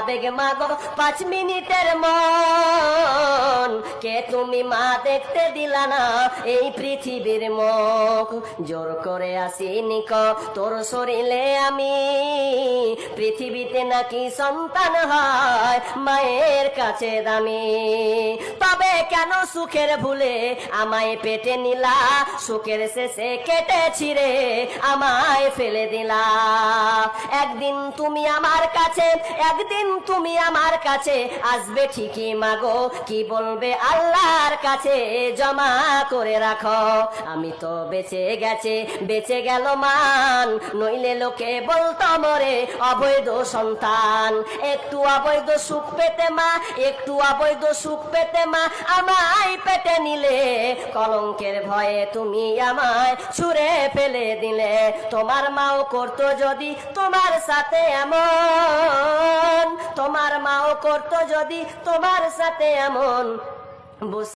আবেগ মাগো 5 মিনিটের মন, কে তুমি মা দেখতে দিলা না এই পৃথিবীর মুখ। জোর করে আসিনি ক তোর শরীরে আমি, পৃথিবীতে নাকি সন্তান হয় মায়ের কাছে দামি। তবে কেন সুখের ভুলে আমায় পেটে নিলা, সুখের শেষে কেটে ছিঁড়ে আমায় ফেলে দিলা। একদিন তুমি আমার কাছে, একদিন তুমি আমার কাছে আসবে ঠিকই মাগো, কি বলবে আল্লাহর কাছে জমা করে রাখো। আমি তো বেঁচে গেছে, বেঁচে গেল মান, নইলে লোকে বলতো মরে অবৈধ সন্তান। একটু অবৈধ সুখ পেতে মা, একটু অবৈধ সুখ পেতে মা আমায় পেটে নিলে, কলঙ্কের ভয়ে তুমি আমায় ছুঁড়ে ফেলে দিলে। তোমার মাও করতো যদি তোমার সাথে এমন, তোমার মাও করতো যদি তোমার সাথে এমন।